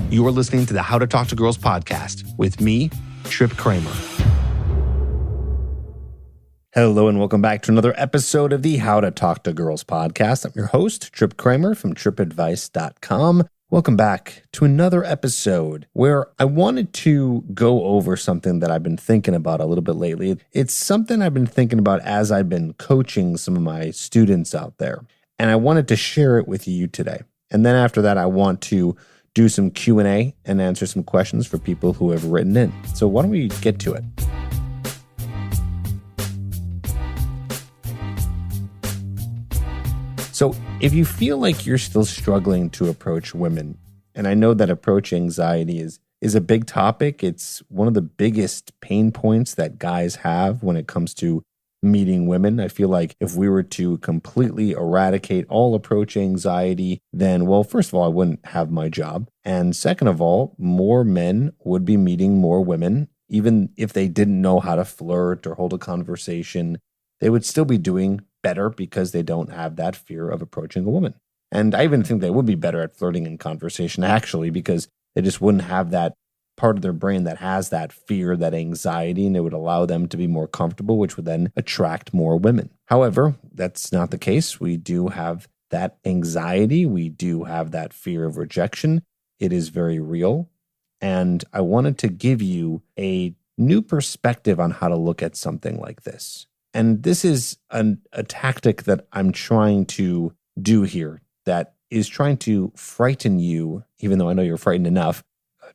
You are listening to the How to Talk to Girls podcast with me, Trip Kramer. Hello and welcome back to another episode of the How to Talk to Girls podcast. I'm your host, Trip Kramer from tripadvice.com. Welcome back to another episode where I wanted to go over something that I've been thinking about a little bit lately. It's something I've been thinking about as I've been coaching some of my students out there. And I wanted to share it with you today. And then after that, I want to do some Q&A and answer some questions for people who have written in. So why don't we get to it? So if you feel like you're still struggling to approach women, and I know that approach anxiety is a big topic. It's one of the biggest pain points that guys have when it comes to meeting women. I feel like if we were to completely eradicate all approach anxiety, then, well, first of all, I wouldn't have my job. And second of all, more men would be meeting more women. Even if they didn't know how to flirt or hold a conversation, they would still be doing better because they don't have that fear of approaching a woman. And I even think they would be better at flirting and conversation, actually, because they just wouldn't have that part of their brain that has that fear, that anxiety, and it would allow them to be more comfortable, which would then attract more women. However, that's not the case. We do have that anxiety. We do have that fear of rejection. It is very real. And I wanted to give you a new perspective on how to look at something like this. And this is a tactic that I'm trying to do here that is trying to frighten you, even though I know you're frightened enough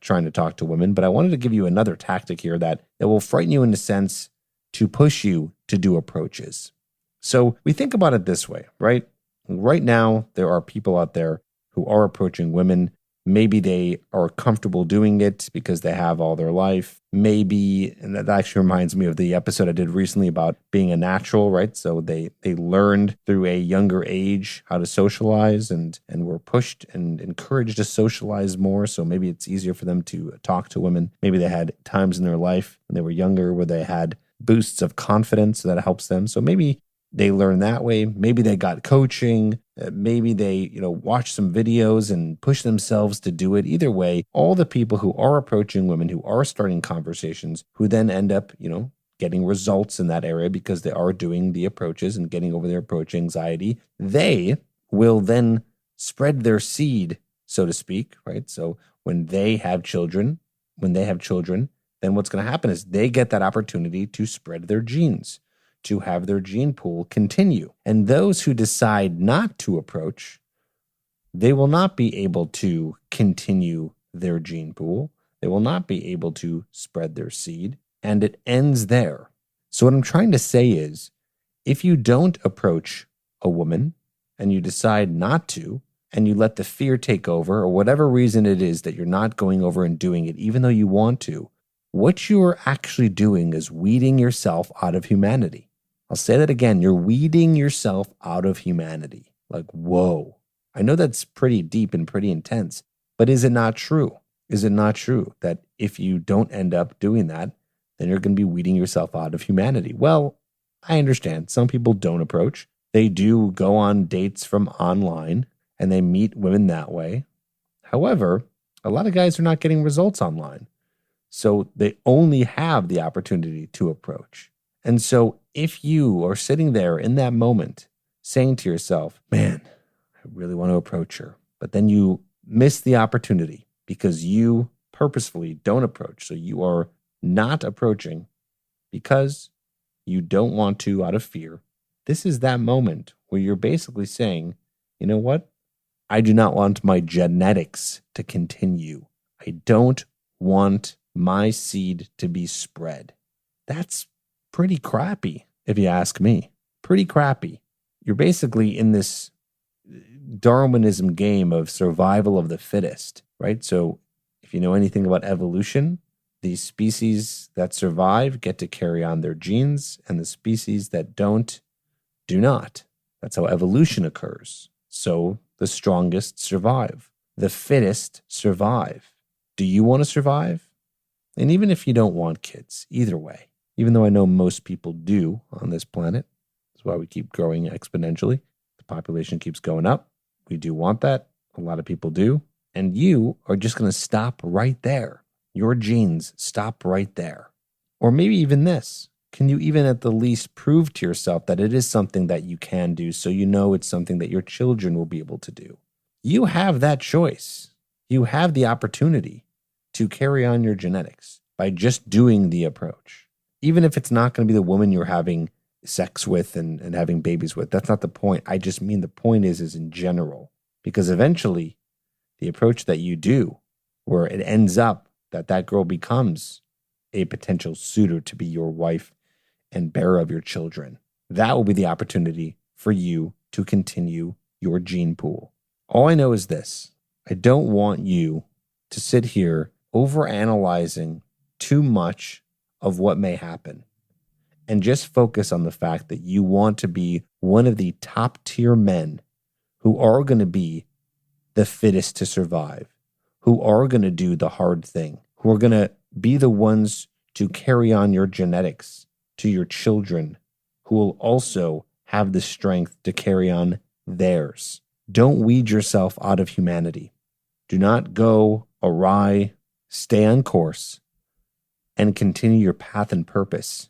trying to talk to women, but I wanted to give you another tactic here that will frighten you in a sense to push you to do approaches. So we think about it this way, right? Right now, there are people out there who are approaching women. Maybe they are comfortable doing it because they have all their life. Maybe, and that actually reminds me of the episode I did recently about being a natural, right? So they learned through a younger age how to socialize and were pushed and encouraged to socialize more. So maybe it's easier for them to talk to women. Maybe they had times in their life when they were younger where they had boosts of confidence that helps them. So maybe they learn that way. Maybe they got coaching. Maybe they, watch some videos and push themselves to do it. Either way, all the people who are approaching women, who are starting conversations, who then end up, getting results in that area because they are doing the approaches and getting over their approach anxiety, they will then spread their seed, so to speak, right? So when they have children, then what's going to happen is they get that opportunity to spread their genes, to have their gene pool continue. And those who decide not to approach, they will not be able to continue their gene pool. They will not be able to spread their seed, and it ends there. So what I'm trying to say is, if you don't approach a woman and you decide not to, and you let the fear take over, or whatever reason it is that you're not going over and doing it, even though you want to, what you are actually doing is weeding yourself out of humanity. I'll say that again. You're weeding yourself out of humanity. Like, whoa. I know that's pretty deep and pretty intense, but is it not true? Is it not true that if you don't end up doing that, then you're going to be weeding yourself out of humanity? Well, I understand. Some people don't approach. They do go on dates from online and they meet women that way. However, a lot of guys are not getting results online. So they only have the opportunity to approach. And so if you are sitting there in that moment saying to yourself, man, I really want to approach her, but then you miss the opportunity because you purposefully don't approach. So you are not approaching because you don't want to out of fear. This is that moment where you're basically saying, you know what? I do not want my genetics to continue. I don't want my seed to be spread. That's pretty crappy, if you ask me. Pretty crappy. You're basically in this Darwinism game of survival of the fittest, right? So if you know anything about evolution, the species that survive get to carry on their genes, and the species that don't do not. That's how evolution occurs. So the strongest survive. The fittest survive. Do you want to survive? And even if you don't want kids, either way, even though I know most people do on this planet, that's why we keep growing exponentially. The population keeps going up. We do want that. A lot of people do. And you are just going to stop right there. Your genes stop right there. Or maybe even this. Can you even at the least prove to yourself that it is something that you can do so you know it's something that your children will be able to do? You have that choice. You have the opportunity to carry on your genetics by just doing the approach. Even if it's not going to be the woman you're having sex with and having babies with. That's not the point. I just mean the point is in general. Because eventually, the approach that you do, where it ends up that girl becomes a potential suitor to be your wife and bearer of your children, that will be the opportunity for you to continue your gene pool. All I know is this. I don't want you to sit here overanalyzing too much of what may happen and just focus on the fact that you want to be one of the top tier men who are going to be the fittest to survive, who are going to do the hard thing, who are going to be the ones to carry on your genetics to your children, who will also have the strength to carry on theirs. Don't weed yourself out of humanity. Do not go awry. Stay on course and continue your path and purpose.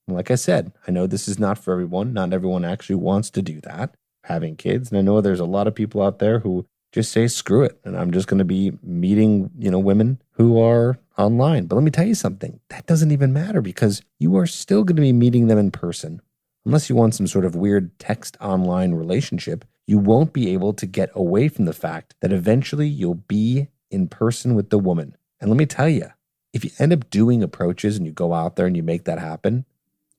Like I said, I know this is not for everyone. Not everyone actually wants to do that, having kids. And I know there's a lot of people out there who just say, screw it. And I'm just going to be meeting, women who are online. But let me tell you something. That doesn't even matter because you are still going to be meeting them in person. Unless you want some sort of weird text online relationship, you won't be able to get away from the fact that eventually you'll be in person with the woman. And let me tell you, if you end up doing approaches and you go out there and you make that happen,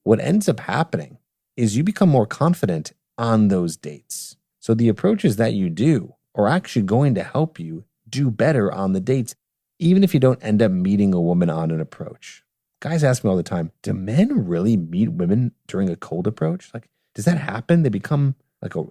what ends up happening is you become more confident on those dates. So the approaches that you do are actually going to help you do better on the dates, even if you don't end up meeting a woman on an approach. Guys ask me all the time, do men really meet women during a cold approach? Like, does that happen? They become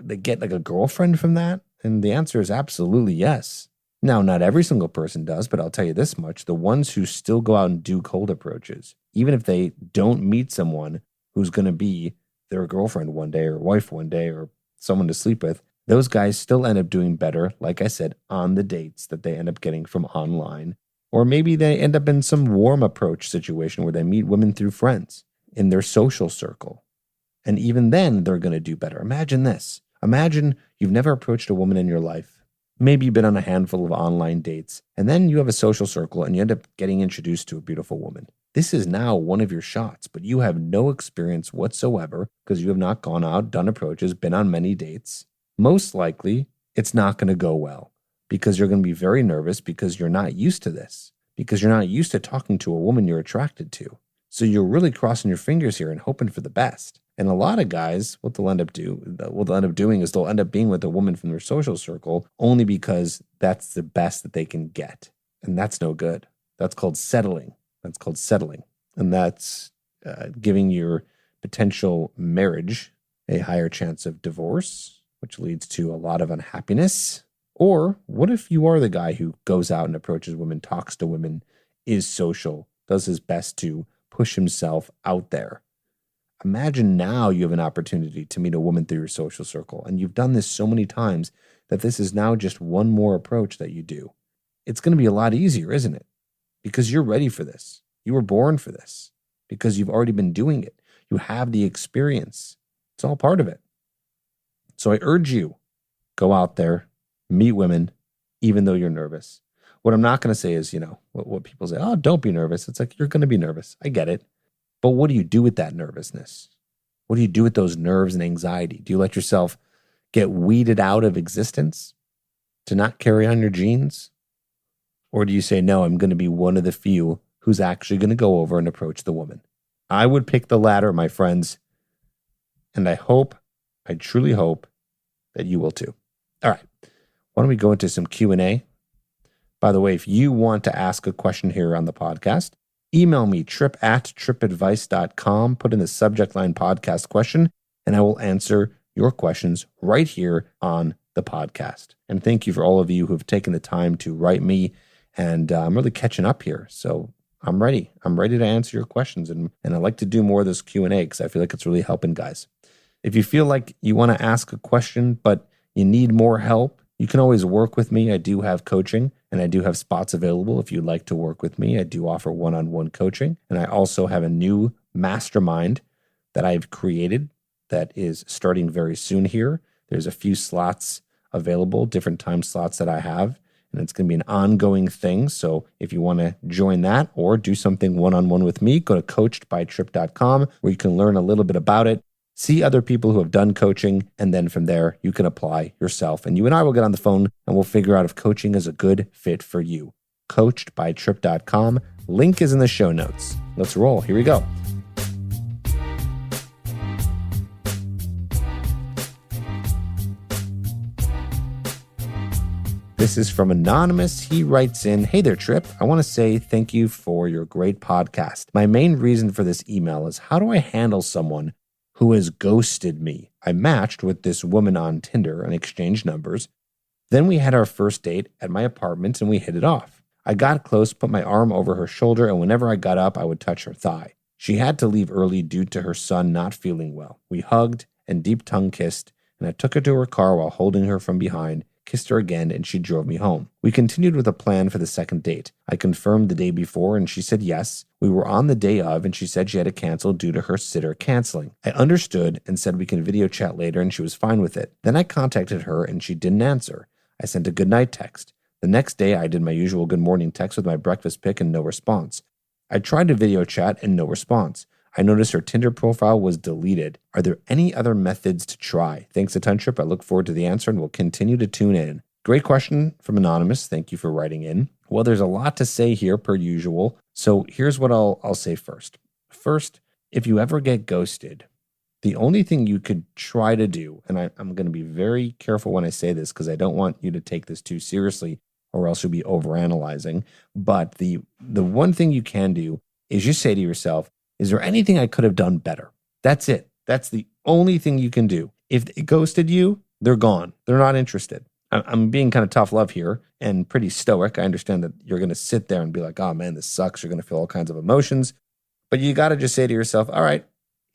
they get like a girlfriend from that? And the answer is absolutely yes. Now, not every single person does, but I'll tell you this much. The ones who still go out and do cold approaches, even if they don't meet someone who's going to be their girlfriend one day or wife one day or someone to sleep with, those guys still end up doing better, like I said, on the dates that they end up getting from online. Or maybe they end up in some warm approach situation where they meet women through friends in their social circle. And even then, they're going to do better. Imagine this. Imagine you've never approached a woman in your life. Maybe you've been on a handful of online dates, and then you have a social circle and you end up getting introduced to a beautiful woman. This is now one of your shots, but you have no experience whatsoever because you have not gone out, done approaches, been on many dates. Most likely, it's not going to go well because you're going to be very nervous because you're not used to this, because you're not used to talking to a woman you're attracted to. So you're really crossing your fingers here and hoping for the best. And a lot of guys, what they'll end up doing is they'll end up being with a woman from their social circle only because that's the best that they can get. And that's no good. That's called settling. And that's giving your potential marriage a higher chance of divorce, which leads to a lot of unhappiness. Or what if you are the guy who goes out and approaches women, talks to women, is social, does his best to push himself out there? Imagine now you have an opportunity to meet a woman through your social circle, and you've done this so many times that this is now just one more approach that you do. It's going to be a lot easier, isn't it? Because you're ready for this. You were born for this because you've already been doing it. You have the experience. It's all part of it. So I urge you, go out there, meet women, even though you're nervous. What I'm not going to say is, what people say, oh, don't be nervous. It's like, you're going to be nervous. I get it. But what do you do with that nervousness? What do you do with those nerves and anxiety? Do you let yourself get weeded out of existence to not carry on your genes? Or do you say, no, I'm going to be one of the few who's actually going to go over and approach the woman? I would pick the latter, my friends. And I truly hope that you will too. All right. Why don't we go into some Q&A? By the way, if you want to ask a question here on the podcast, email me, trip@tripadvice.com, put in the subject line podcast question, and I will answer your questions right here on the podcast. And thank you for all of you who have taken the time to write me, and I'm really catching up here. So I'm ready. I'm ready to answer your questions, and I'd like to do more of this Q&A because I feel like it's really helping guys. If you feel like you want to ask a question, but you need more help You can always work with me. I do have coaching and I do have spots available if you'd like to work with me. I do offer one-on-one coaching. And I also have a new mastermind that I've created that is starting very soon here. There's a few slots available, different time slots that I have, and it's going to be an ongoing thing. So if you want to join that or do something one-on-one with me, go to coachedbytrip.com where you can learn a little bit about it, see other people who have done coaching, and then from there, you can apply yourself. And you and I will get on the phone and we'll figure out if coaching is a good fit for you. Coachedbytrip.com. Link is in the show notes. Let's roll. Here we go. This is from Anonymous. He writes in, "Hey there, Trip. I want to say thank you for your great podcast. My main reason for this email is how do I handle someone who has ghosted me? I matched with this woman on Tinder and exchanged numbers. Then we had our first date at my apartment and we hit it off. I got close, put my arm over her shoulder, and whenever I got up, I would touch her thigh. She had to leave early due to her son not feeling well. We hugged and deep tongue kissed, and I took her to her car while holding her from behind, kissed her again, and she drove me home. We continued with a plan for the second date. I confirmed the day before, and she said yes. We were on the day of, and she said she had to cancel due to her sitter canceling. I understood and said we can video chat later, and she was fine with it. Then I contacted her, and she didn't answer. I sent a goodnight text. The next day, I did my usual good morning text with my breakfast pic and no response. I tried to video chat and no response. I noticed her Tinder profile was deleted. Are there any other methods to try? Thanks a ton, Trip. I look forward to the answer and will continue to tune in." Great question from Anonymous. Thank you for writing in. Well, there's a lot to say here per usual. So here's what I'll say first. First, if you ever get ghosted, the only thing you could try to do, and I'm going to be very careful when I say this because I don't want you to take this too seriously or else you'll be overanalyzing. But the one thing you can do is just say to yourself, is there anything I could have done better? That's it. That's the only thing you can do. If they ghosted you, they're gone. They're not interested. I'm being kind of tough love here and pretty stoic. I understand that you're going to sit there and be like, oh man, this sucks. You're going to feel all kinds of emotions. But you got to just say to yourself, all right,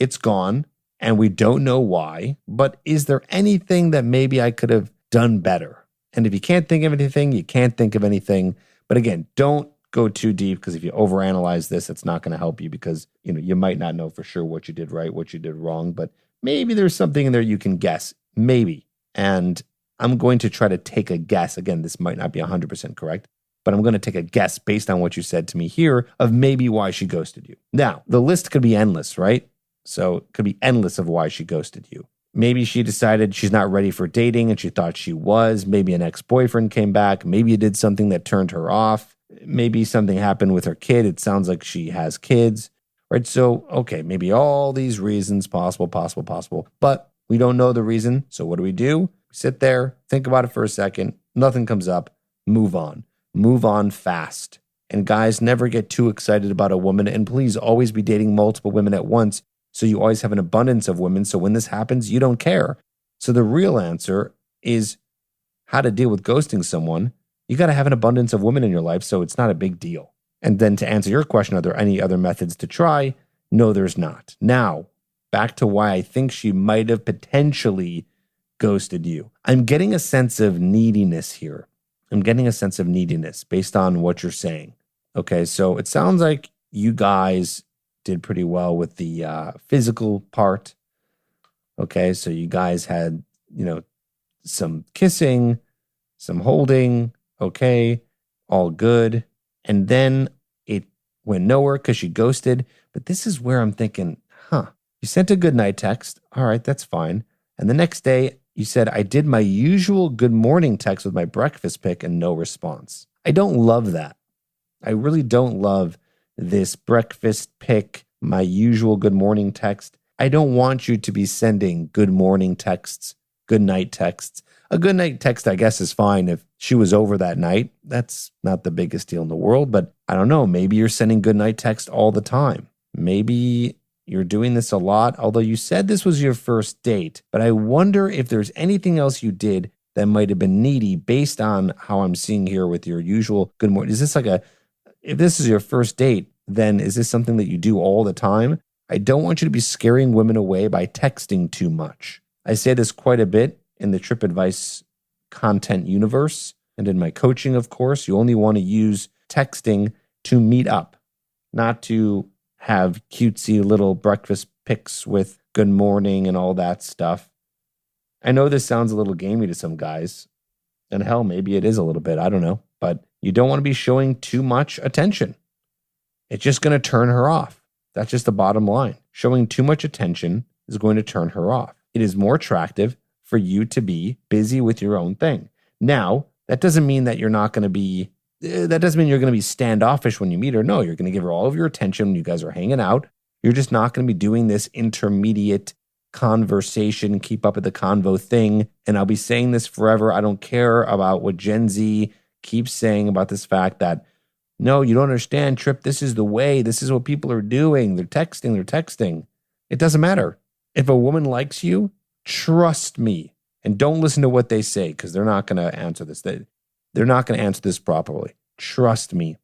it's gone and we don't know why, but is there anything that maybe I could have done better? And if you can't think of anything, you can't think of anything. But again, don't go too deep because if you overanalyze this, it's not going to help you because you might not know for sure what you did right, what you did wrong, but maybe there's something in there you can guess, maybe. And I'm going to try to take a guess. Again, this might not be 100% correct, but I'm going to take a guess based on what you said to me here of maybe why she ghosted you. Now, the list could be endless, right? So it could be endless of why she ghosted you. Maybe she decided she's not ready for dating and she thought she was. Maybe an ex-boyfriend came back. Maybe you did something that turned her off. Maybe something happened with her kid. It sounds like she has kids, right? So, okay, maybe all these reasons, possible, but we don't know the reason. So what do? We sit there, think about it for a second. Nothing comes up. Move on fast. And guys, never get too excited about a woman. And please always be dating multiple women at once. So you always have an abundance of women. So when this happens, you don't care. So the real answer is how to deal with ghosting someone. You got to have an abundance of women in your life, so it's not a big deal. And then to answer your question, are there any other methods to try? No, there's not. Now, back to why I think she might have potentially ghosted you. I'm getting a sense of neediness here. I'm getting a sense of neediness based on what you're saying. Okay, so it sounds like you guys did pretty well with the physical part. Okay, so you guys had, some kissing, some holding. Okay, all good. And then it went nowhere because she ghosted. But this is where I'm thinking, you sent a good night text. All right, that's fine. And the next day you said, I did my usual good morning text with my breakfast pic and no response. I don't love that. I really don't love this breakfast pic, my usual good morning text. I don't want you to be sending good morning texts, good night texts. A good night text, I guess, is fine if she was over that night. That's not the biggest deal in the world, but I don't know. Maybe you're sending good night text all the time. Maybe you're doing this a lot, although you said this was your first date. But I wonder if there's anything else you did that might have been needy based on how I'm seeing here with your usual good morning. Is this if this is your first date, then is this something that you do all the time? I don't want you to be scaring women away by texting too much. I say this quite a bit in the Trip Advice content universe. And in my coaching, of course, you only want to use texting to meet up, not to have cutesy little breakfast pics with good morning and all that stuff. I know this sounds a little gamey to some guys, and hell, maybe it is a little bit, I don't know, but you don't want to be showing too much attention. It's just going to turn her off. That's just the bottom line. Showing too much attention is going to turn her off. It is more attractive for you to be busy with your own thing. Now, that doesn't mean that you're not going to be, that doesn't mean you're going to be standoffish when you meet her. No, you're going to give her all of your attention when you guys are hanging out. You're just not going to be doing this intermediate conversation, keep up with the convo thing. And I'll be saying this forever. I don't care about what Gen Z keeps saying about this fact that, no, you don't understand, Trip. This is the way. This is what people are doing. They're texting. It doesn't matter. If a woman likes you, trust me. And don't listen to what they say because they're not going to answer this. They're not going to answer this properly. Trust me.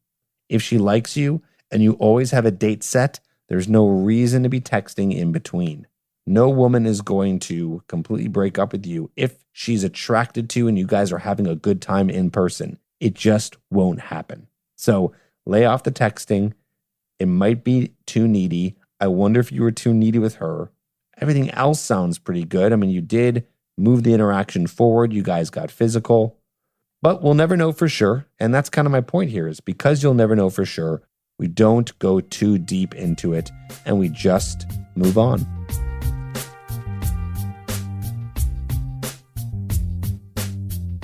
If she likes you and you always have a date set, there's no reason to be texting in between. No woman is going to completely break up with you if she's attracted to and you guys are having a good time in person. It just won't happen. So lay off the texting. It might be too needy. I wonder if you were too needy with her. Everything else sounds pretty good. I mean, you did move the interaction forward. You guys got physical. But we'll never know for sure. And that's kind of my point here is because you'll never know for sure, we don't go too deep into it and we just move on.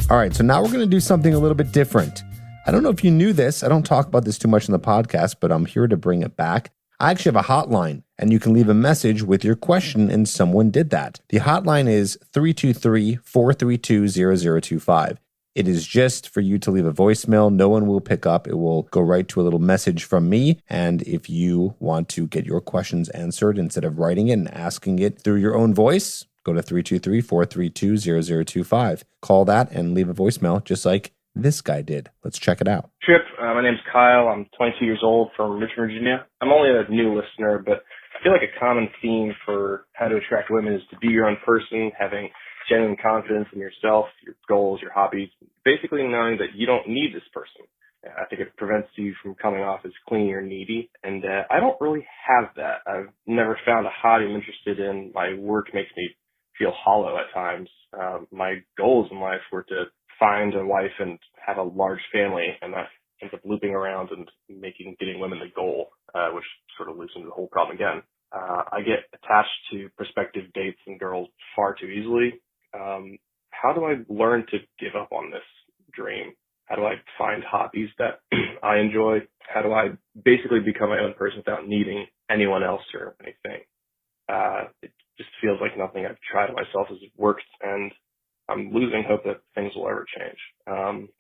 All right, so now we're going to do something a little bit different. I don't know if you knew this. I don't talk about this too much in the podcast, but I'm here to bring it back. I actually have a hotline, and you can leave a message with your question, and someone did that. The hotline is 323-432-0025. It is just for you to leave a voicemail. No one will pick up. It will go right to a little message from me, and if you want to get your questions answered instead of writing it and asking it through your own voice, go to 323-432-0025. Call that and leave a voicemail just like this guy did. Let's check it out. Trip, my name's Kyle. I'm 22 years old from Richmond, Virginia. I'm only a new listener, but I feel like a common theme for how to attract women is to be your own person, having genuine confidence in yourself, your goals, your hobbies, basically knowing that you don't need this person. I think it prevents you from coming off as clingy or needy, and I don't really have that. I've never found a hobby I'm interested in. My work makes me feel hollow at times. My goals in life were to find a wife and have a large family, and that ends up looping around and getting women the goal, which sort of loops into the whole problem again. I get attached to prospective dates and girls far too easily. How do I learn to give up on this dream? How do I find hobbies that I enjoy? How do I basically become my own person without needing anyone else or anything? It just feels like nothing I've tried myself has worked, and I'm losing hope that things will ever change.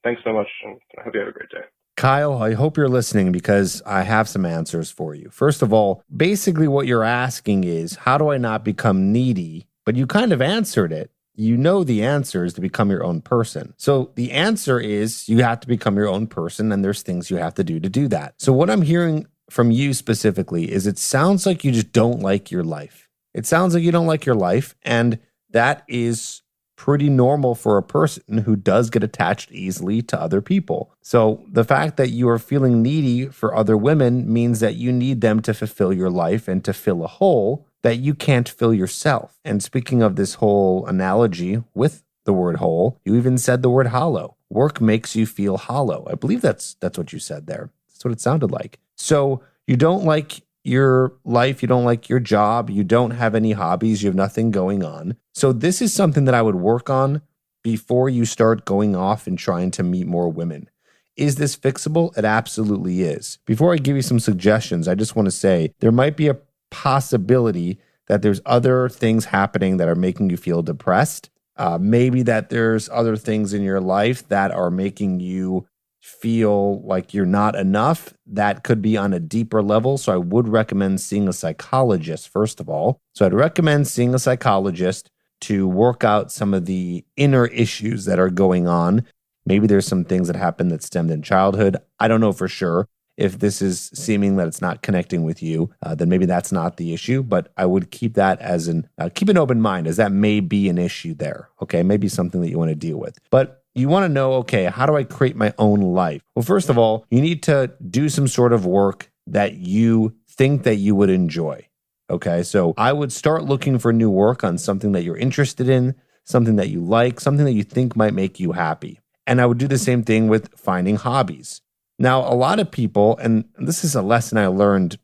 Thanks so much, and I hope you have a great day. Kyle, I hope you're listening because I have some answers for you. First of all, basically what you're asking is, how do I not become needy? But you kind of answered it. You know the answer is to become your own person. So the answer is you have to become your own person, and there's things you have to do that. So what I'm hearing from you specifically is it sounds like you just don't like your life. It sounds like you don't like your life, and that is pretty normal for a person who does get attached easily to other people. So the fact that you are feeling needy for other women means that you need them to fulfill your life and to fill a hole that you can't fill yourself. And speaking of this whole analogy with the word hole, you even said the word hollow. Work makes you feel hollow. I believe that's what you said there. That's what it sounded like. So you don't like your life, you don't like your job, you don't have any hobbies, you have nothing going on. So this is something that I would work on before you start going off and trying to meet more women. Is this fixable? It absolutely is. Before I give you some suggestions, I just want to say there might be a possibility that there's other things happening that are making you feel depressed. Maybe that there's other things in your life that are making you feel like you're not enough. That could be on a deeper level. So I would recommend seeing a psychologist, first of all. So I'd recommend seeing a psychologist to work out some of the inner issues that are going on. Maybe there's some things that happened that stemmed in childhood. I don't know for sure. If this is seeming that it's not connecting with you, then maybe that's not the issue. But I would keep that as keep an open mind, as that may be an issue there. Okay, maybe something that you want to deal with. But you want to know, okay, how do I create my own life? Well, first of all, you need to do some sort of work that you think that you would enjoy. Okay, so I would start looking for new work on something that you're interested in, something that you like, something that you think might make you happy. And I would do the same thing with finding hobbies. Now, a lot of people, and this is a lesson I learned,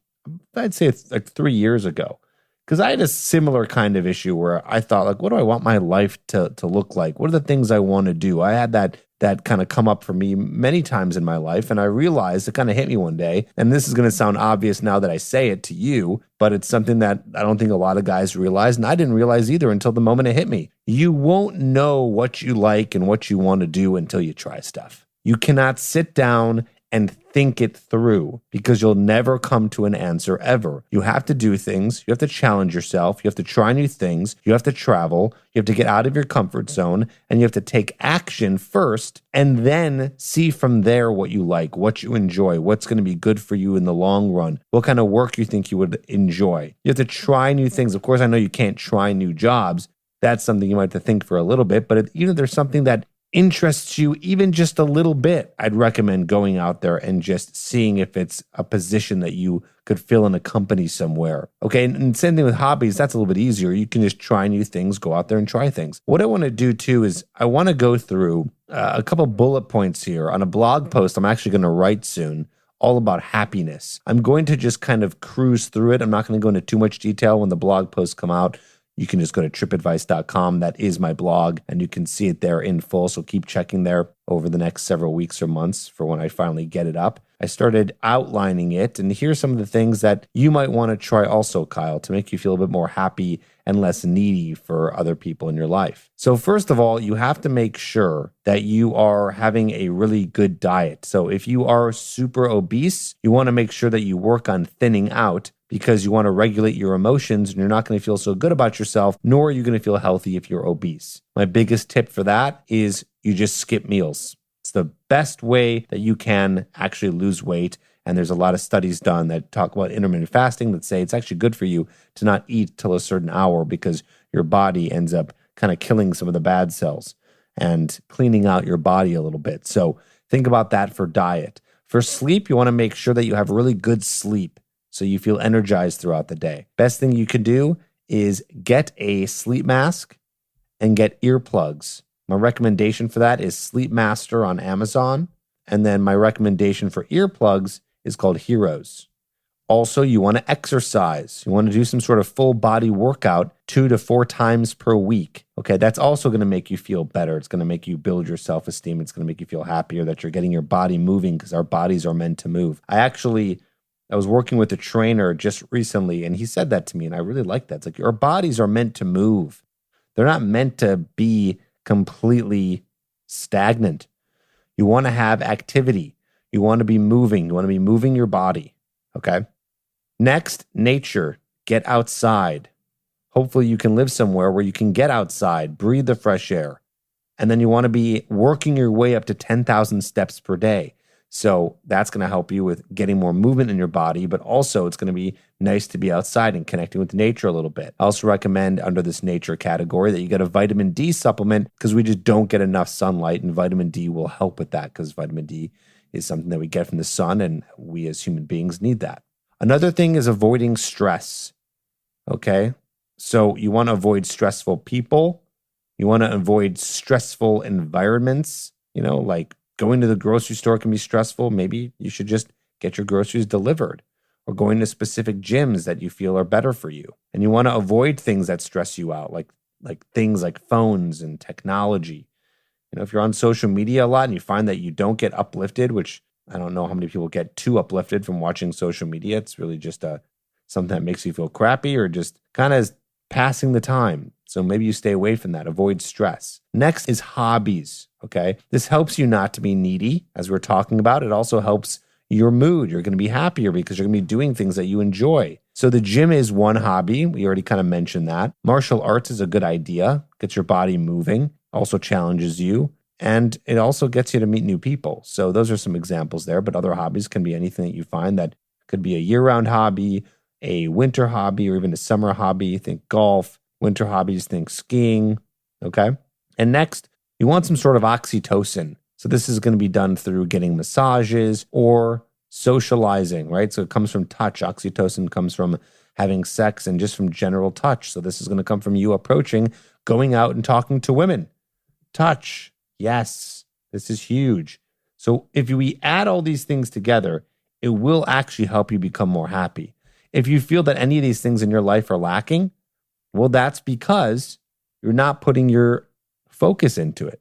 I'd say it's like 3 years ago, because I had a similar kind of issue where I thought, like, what do I want my life to look like? What are the things I want to do? I had that kind of come up for me many times in my life, and I realized, it kind of hit me one day, and this is going to sound obvious now that I say it to you, but it's something that I don't think a lot of guys realize, and I didn't realize either until the moment it hit me. You won't know what you like and what you want to do until you try stuff. You cannot sit down and think it through, because you'll never come to an answer ever. You have to do things. You have to challenge yourself. You have to try new things. You have to travel. You have to get out of your comfort zone, and you have to take action first, and then see from there what you like, what you enjoy, what's going to be good for you in the long run, what kind of work you think you would enjoy. You have to try new things. Of course, I know you can't try new jobs. That's something you might have to think for a little bit, but if there's something that interests you even just a little bit, I'd recommend going out there and just seeing if it's a position that you could fill in a company somewhere. Okay, and same thing with hobbies. That's a little bit easier. You can just try new things, go out there and try things. What I want to do too is I want to go through a couple bullet points here on a blog post I'm actually going to write soon, all about happiness. I'm going to just kind of cruise through it. I'm not going to go into too much detail when the blog posts come out. You can just go to tripadvice.com. That is my blog, and you can see it there in full. So keep checking there over the next several weeks or months for when I finally get it up. I started outlining it, and here's some of the things that you might want to try also, Kyle, to make you feel a bit more happy and less needy for other people in your life. So first of all, you have to make sure that you are having a really good diet. So if you are super obese, you want to make sure that you work on thinning out, because you want to regulate your emotions, and you're not going to feel so good about yourself, nor are you going to feel healthy if you're obese. My biggest tip for that is you just skip meals. It's the best way that you can actually lose weight. And there's a lot of studies done that talk about intermittent fasting that say it's actually good for you to not eat till a certain hour, because your body ends up kind of killing some of the bad cells and cleaning out your body a little bit. So think about that for diet. For sleep, you want to make sure that you have really good sleep, so you feel energized throughout the day. Best thing you can do is get a sleep mask and get earplugs. My recommendation for that is Sleep Master on Amazon. And then my recommendation for earplugs is called Heroes. Also, you want to exercise. You want to do some sort of full body workout 2 to 4 times per week. Okay, that's also going to make you feel better. It's going to make you build your self-esteem. It's going to make you feel happier that you're getting your body moving, because our bodies are meant to move. I was working with a trainer just recently, and he said that to me, and I really like that. It's like, your bodies are meant to move. They're not meant to be completely stagnant. You want to have activity. You want to be moving. You want to be moving your body, okay? Next, nature. Get outside. Hopefully you can live somewhere where you can get outside, breathe the fresh air. And then you want to be working your way up to 10,000 steps per day. So that's going to help you with getting more movement in your body, but also it's going to be nice to be outside and connecting with nature a little bit. I also recommend under this nature category that you get a vitamin D supplement, because we just don't get enough sunlight, and vitamin D will help with that, because vitamin D is something that we get from the sun, and we as human beings need that. Another thing is avoiding stress, okay? So you want to avoid stressful people. You want to avoid stressful environments, like going to the grocery store can be stressful. Maybe you should just get your groceries delivered, or going to specific gyms that you feel are better for you. And you want to avoid things that stress you out, like things like phones and technology. If you're on social media a lot and you find that you don't get uplifted, which I don't know how many people get too uplifted from watching social media. It's really just something that makes you feel crappy, or just kind of passing the time. So maybe you stay away from that. Avoid stress. Next is hobbies, okay? This helps you not to be needy, as we're talking about. It also helps your mood. You're going to be happier because you're going to be doing things that you enjoy. So the gym is one hobby. We already kind of mentioned that. Martial arts is a good idea. Gets your body moving. Also challenges you. And it also gets you to meet new people. So those are some examples there, but other hobbies can be anything that you find. That could be a year-round hobby, a winter hobby, or even a summer hobby. Think golf. Winter hobbies, think skiing. Okay. And next, you want some sort of oxytocin. So this is going to be done through getting massages or socializing, right? So it comes from touch. Oxytocin comes from having sex and just from general touch. So this is going to come from you approaching, going out and talking to women. Touch. Yes, this is huge. So if we add all these things together, it will actually help you become more happy. If you feel that any of these things in your life are lacking, well, that's because you're not putting your focus into it.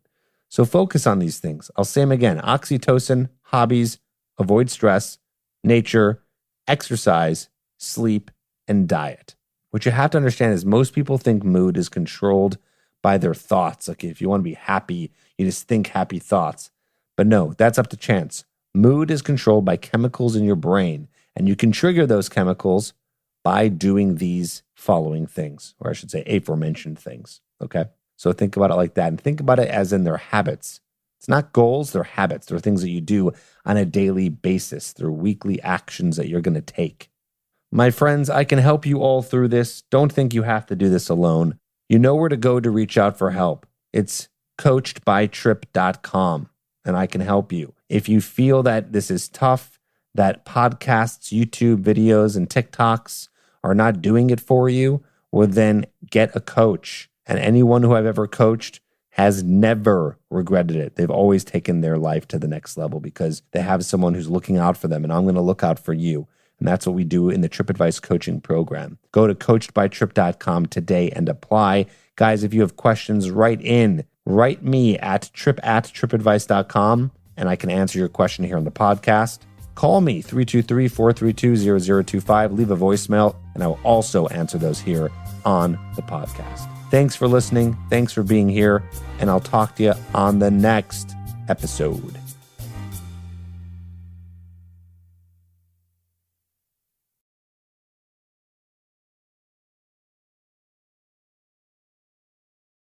So focus on these things. I'll say them again. Oxytocin, hobbies, avoid stress, nature, exercise, sleep, and diet. What you have to understand is most people think mood is controlled by their thoughts. Like if you want to be happy, you just think happy thoughts. But no, that's up to chance. Mood is controlled by chemicals in your brain, and you can trigger those chemicals by doing these following things, or I should say aforementioned things, okay? So think about it like that, and think about it as in their habits. It's not goals, they're habits. They're things that you do on a daily basis. They're weekly actions that you're going to take. My friends, I can help you all through this. Don't think you have to do this alone. You know where to go to reach out for help. It's coachedbytrip.com, and I can help you. If you feel that this is tough, that podcasts, YouTube videos, and TikToks are not doing it for you, well then get a coach. And anyone who I've ever coached has never regretted it. They've always taken their life to the next level because they have someone who's looking out for them, and I'm going to look out for you. And that's what we do in the Trip Advice coaching program. Go to coachedbytrip.com today and apply. Guys, if you have questions, write me at trip@tripadvice.com, and I can answer your question here on the podcast. Call me, 323-432-0025. Leave a voicemail, and I will also answer those here on the podcast. Thanks for listening. Thanks for being here, and I'll talk to you on the next episode.